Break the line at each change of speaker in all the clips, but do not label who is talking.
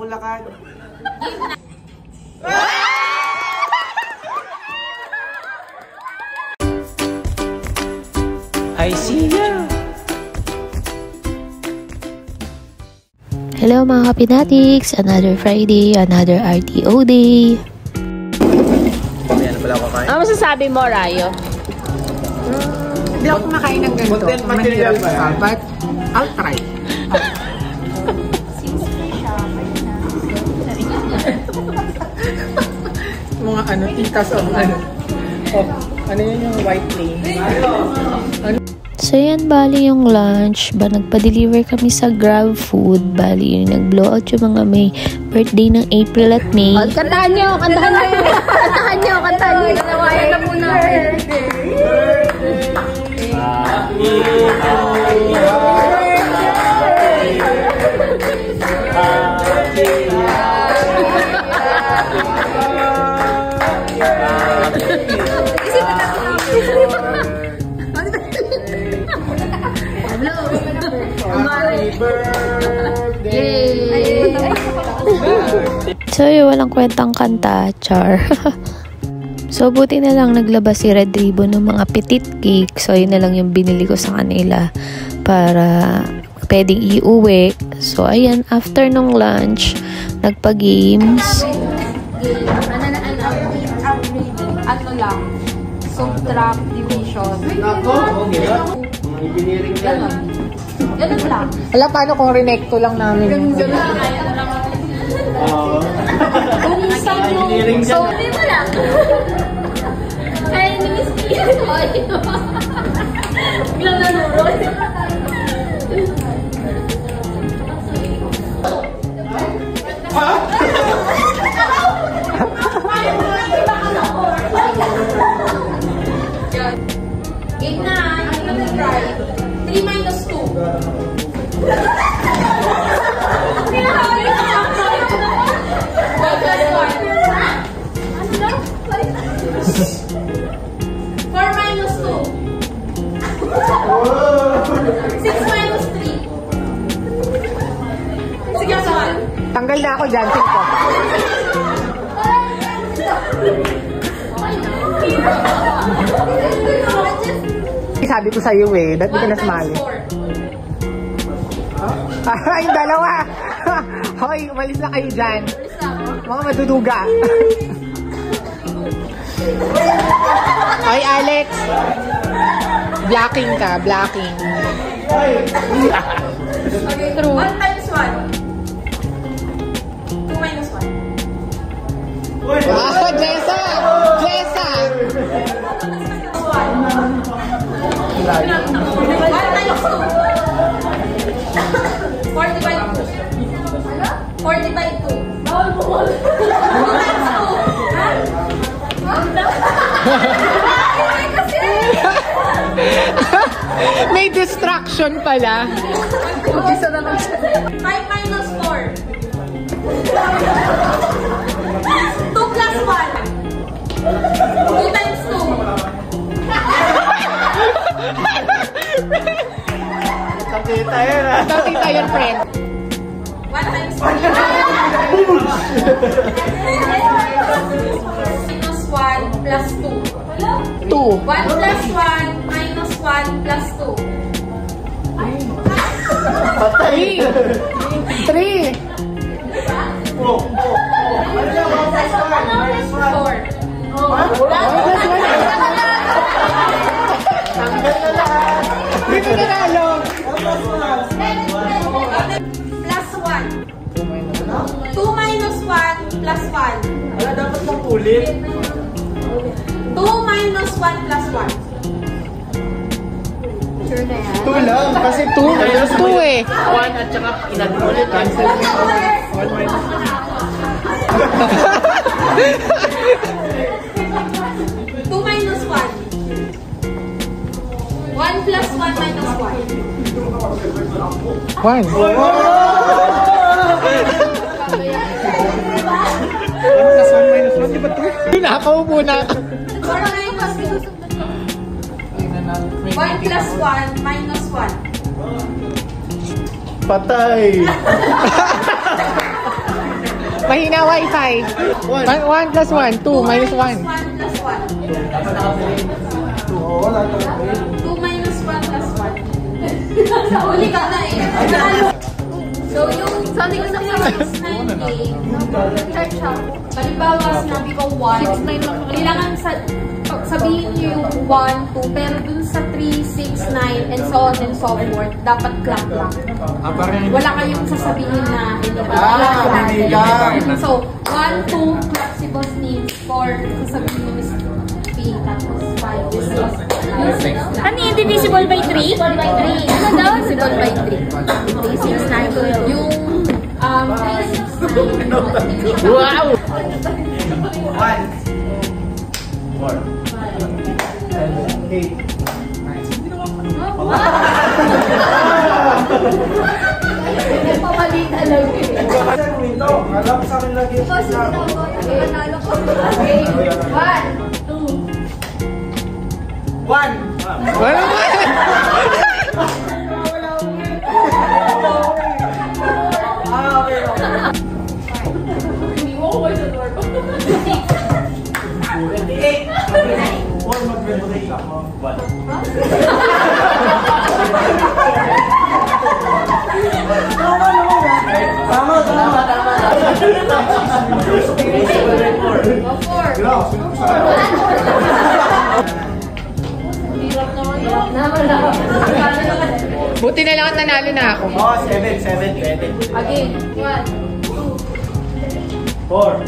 Bulacan. I see ya.
Hello mga kapinatics! Another Friday, another RTO day.
Ano masasabi mo, Rayo?
Hindi ako kumakain ng ganito. Mahirap pa, but I'll try. Mga ano, titas o ano. Oh, ano yun yung white plain? Ano?
So yan, bali yung lunch. Nagpa-deliver kami sa Grab Food. Bali yung nag-blow out yung mga may birthday ng April at May.
Kantahan nyo! Kantahan nyo! Kantahan nyo! Kantahan nyo! Nawayan na po namin.
So yun, walang kwentang kanta, char. So buti na lang naglabas si Red Ribbon ng mga petit cake. So yun na lang yung binili ko sa kanila para pwedeng iuwi. So ayan, after nung lunch, nagpa-games.
Ano lang? Subtract division. Ganon. Ganon lang.
Wala, paano kung renekto lang namin?
Kung isang yung... So, hindi mo lang. Ay, namiss ko yun. Biglang nanurot. Game na. Ano na try? 3 minus 2.
Tanggal na ako dyan, ko. Sabi ko sa'yo eh, ba't di ka nasmali? Ay, yung dalawa! Hoy, umalis na kayo dyan. Mga maduduga. Hoy, Alex! Blocking ka, blocking.
True. 1 times 1. 2 minus 1.
Ah, Jessa! Jessa!
1 times 2. 40 by 2. 40 by 2. 2 times
2. May distraction pala.
5 minus 4. 2 plus 1. 2 times 2.
Nakita yun ah.
Nakita yun, friend.
1 times 3. Minus 1 plus 2.
2.
1 plus 1 minus 1 plus 2.
3. 4. Dito na lalo.
Plus 1. 2 minus 1 plus 1.
Wala, dapat mong ulit.
2 minus 1 plus 1. Sure na yan?
2 lang. Kasi
2 eh.
1 at saka inag-ulit. Cancel. 1 minus
2 minus 1. 1 plus 1 minus 1.
1.
plus 1 minus 1, di ba 2?
Nakaupo na.
1 plus 1 minus 1.
Patay!
Mahina wifi. 1 plus 1, 2 minus 1.
1 plus 1. 2 minus 1 plus 1. Uli ka na eh. So, yung sabi ko sa 698, chart siya. Halimbawa, sinabi ko 1. Kailangan sabihin niyo yung 1, 2, pero dun sa 3, 6, 9, and so on and so forth, dapat clap lang. Wala kayong sasabihin na So, 1, 2, clap si Boss Needs. 4, sasabihin ni Miss P. Tapos 5, Miss Boss.
Ano yung divisible by 3?
Divisible by 3. Ano daw? Divisible by 3. 3, 6, 9. Yung 3, 6, 9.
Wow!
4, 7, 8, 9.
Pamali talaga eh.
Alam ko sa akin lagi yung
Panalo ko. Okay. 1, 2.
1!
Wala ba? Buti na lang at nanalo na ako.
Oh, 7, 7, 7.
Again. 1, 2.
4.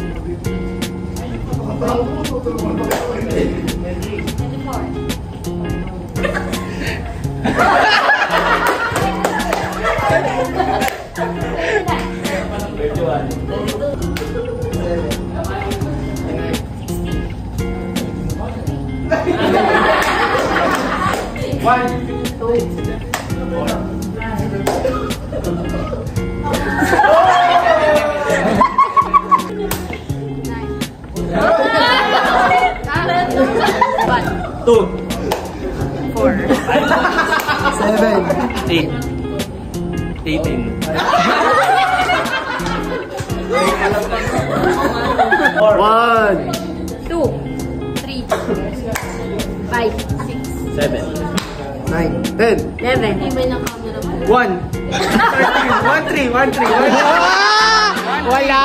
Wala!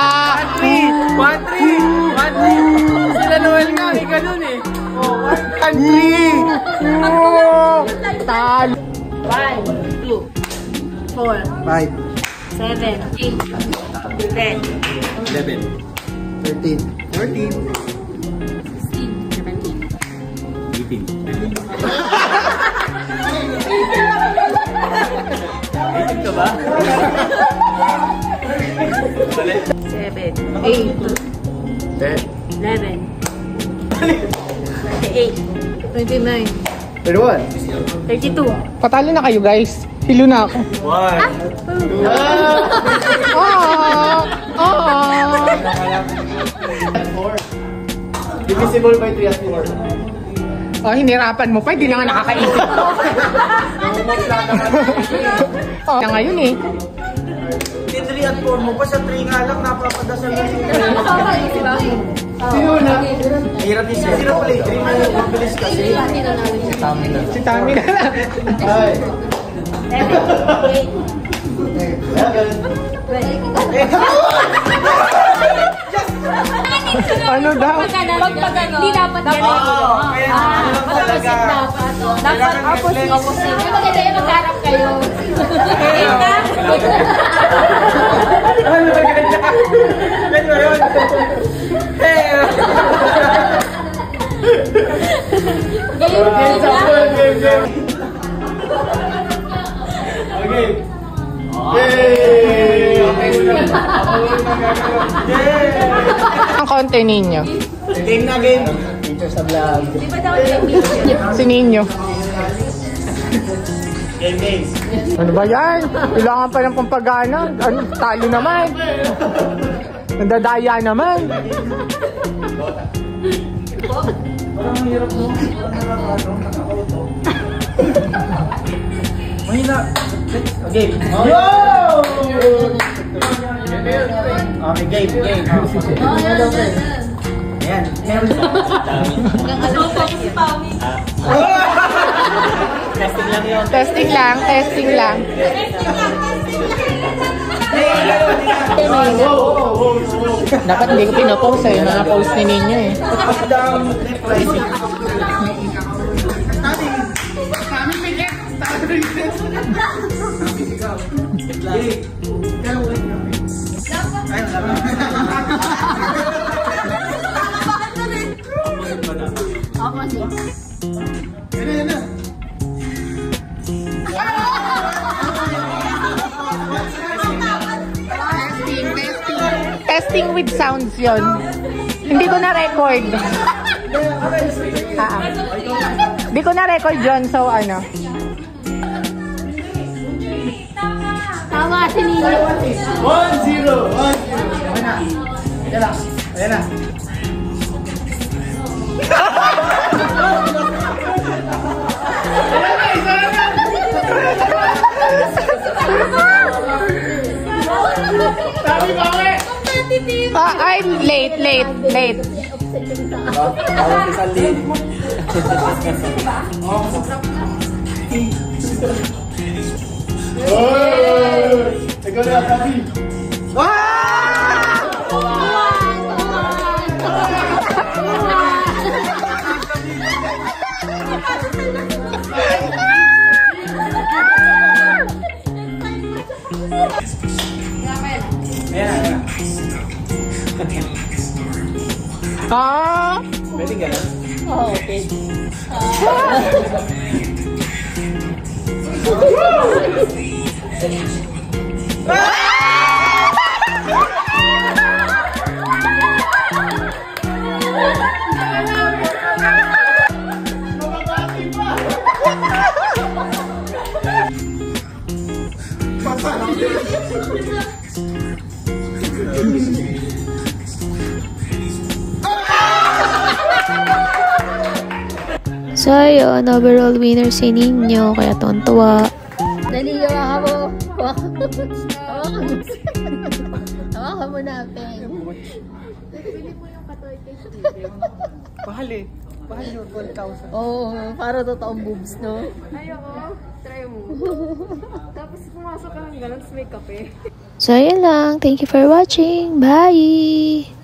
1, 3! 1, 3! Sila Noel nga, may ganun eh. 1, 3! Talo!
1, 2, 4,
5,
7, 8, 10,
11, 13, 14, 18. 18 ka ba?
7, 8,
10,
11, 28, 29,
31,
32.
Patalo na kayo guys. Hilo na ako.
1, 2,
Oh! Oh!
4. Divisible by 3 at 4.
Oh, hinirapan mo pa. Hindi na nga nakakaisip. Oh, na ngayon eh.
3 at 4 mo pa sa 3 nga lang, napapadasal na siya.
Sino na?
Hirap din siya. Sino play 3? May mabilis kasi.
Si Tami na lang.
Ay.
7, 8,
Ano daw?
Hindi dapat ganun.
Opposite dapat. Dapat opposite. Yung maganda yung magharap kayo.
Ano ba ganyan? Ganyan ba yun? Okay. Yay!
Ang konti ninyo.
Game na game. Teacher sa vlog.
Di ba daw yung
Si Ninyo.
Game games.
Ano ba yan? Kailangan pa ng pampagana. Ano, talo naman. Nandadaya naman.
Parang hirap no? Mahina. Okay. Okay, game. Ayan. Testing lang yun.
Testing lang. Dapat hindi ko pinapost eh. Naka-post ni Ninyo eh. Testing with sounds yon. Hindi ko na-record. Hindi ko na-record yun, so ano.
Tama si Nino.
1-0. Ayan na.
I'm late.
Pwede ganun?
Oo, okay.
So, yun, overall winner si Nino, kaya tuwan-tuwa.
Naligaw ako. Hawakan mo na, Peng.
Mahal eh. Mahal yun, 12,000.
Oo, para totoong boobs, no?
Ayoko. Try mo. Tapos pumasok ka ng ganun, tapos may kape.
So, yun lang. Thank you for watching. Bye!